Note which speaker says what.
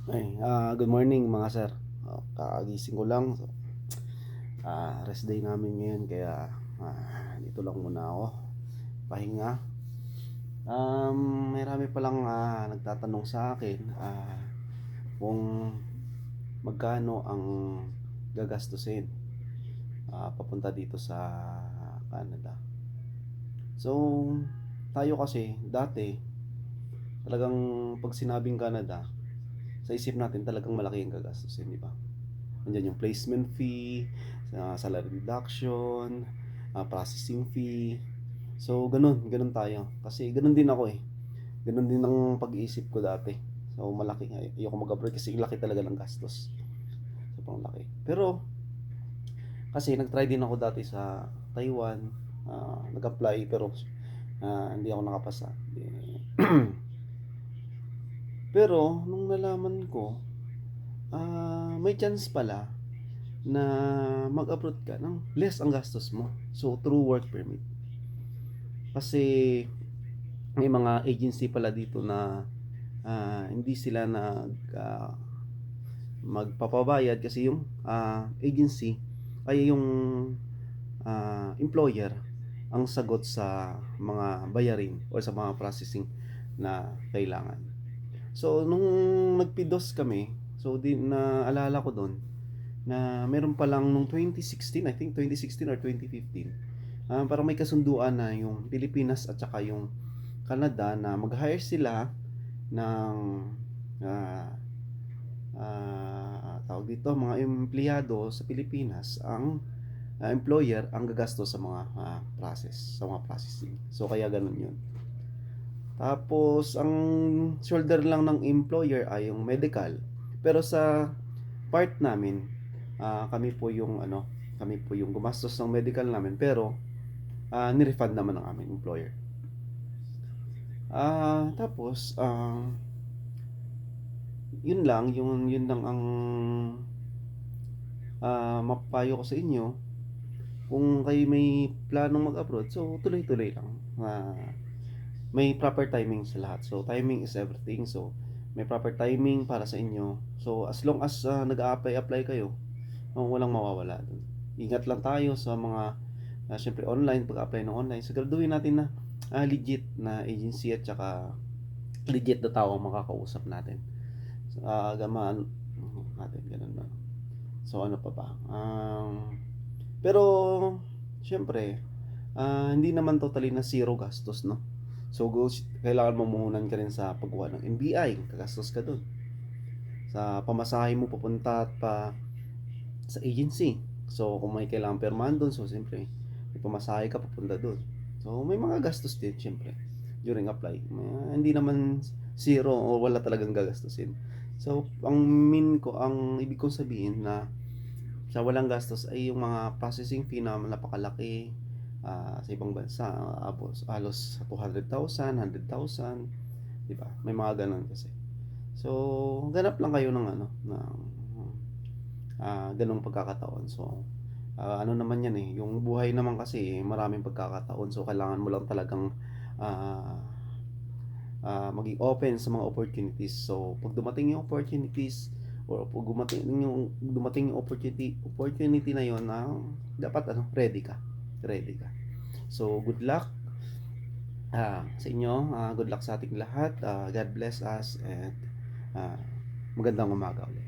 Speaker 1: Good morning mga sir. Kakagising ko lang. So, rest day namin ngayon kaya dito lang muna ako. Pahinga. Marami palang nagtatanong sa akin kung magkano ang gagastusin papunta dito sa Canada. So, tayo kasi dati talagang pag sinabing Canada, sa isip natin talagang malaki ang gagastusin, di ba? Nandiyan yung placement fee, salary deduction, processing fee. So, ganun tayo. Kasi ganun din ako eh. Ganun din ang pag-iisip ko dati. So, malaki. Ayoko mag-abroad kasi laki talaga ng gastos. Sobrang laki. Pero, kasi nag-try din ako dati sa Taiwan. Nag-apply pero hindi ako nakapasa. Pero, nung nalaman ko, may chance pala na mag-abroad ka ng less ang gastos mo. So, through work permit. Kasi may mga agency pala dito na hindi sila magpapabayad kasi yung agency ay yung employer ang sagot sa mga bayarin o sa mga processing na kailangan. So, nung nagpidos kami, so din na alala ko doon na meron pa lang nung 2016, I think 2016 or 2015, parang may kasunduan na yung Pilipinas at saka yung Canada na mag-hire sila ng uh, tawag dito, mga empleyado sa Pilipinas. Ang employer ang gagastos sa mga sa mga processing. So kaya ganun yun. Tapos ang shoulder lang ng employer ay yung medical. Pero sa part namin, kami po yung gumastos ng medical namin, pero ni-refund naman ng aming employer. Tapos yun lang, yun lang ang mapapayo ko sa inyo. Kung kayo may planong mag-abroad, so tuloy-tuloy lang. May proper timing sa lahat. So timing is everything. So may proper timing para sa inyo. So as long as nag-a-apply kayo, walang mawawala dun. Ingat lang tayo sa mga syempre online, pag-apply ng online. Siguraduhin natin na legit na agency at saka legit na tao ang makakausap natin. So, gamaan natin ganun na. So ano pa ba? Pero syempre, hindi naman totally na zero gastos, no? So kailangan mo muhunan ka rin sa pagkuha ng NBI, kagastos ka dun. Sa pamasahe mo papunta at pa sa agency. So kung may kailangan permahan dun, so siyempre, may pamasahe ka papunta dun. So may mga gastos din, siyempre, during apply. Hindi naman zero o wala talagang gagastusin. So ang ibig kong sabihin na sa walang gastos ay yung mga processing fee na napakalaki sa ibang bansa, halos 200,000, 100,000, di ba? May mga ganun kasi. So, ganap lang kayo ng ganung pagkakataon. So, ano naman yan eh, yung buhay naman kasi maraming pagkakataon. So, kailangan mo lang talagang uh, maging open sa mga opportunities. So, pag dumating yung opportunities or pag dumating yung opportunity na yon, dapat ready ka. Ready ka. So, good luck sa inyo. Good luck sa ating lahat. God bless us and magandang umaga ulit.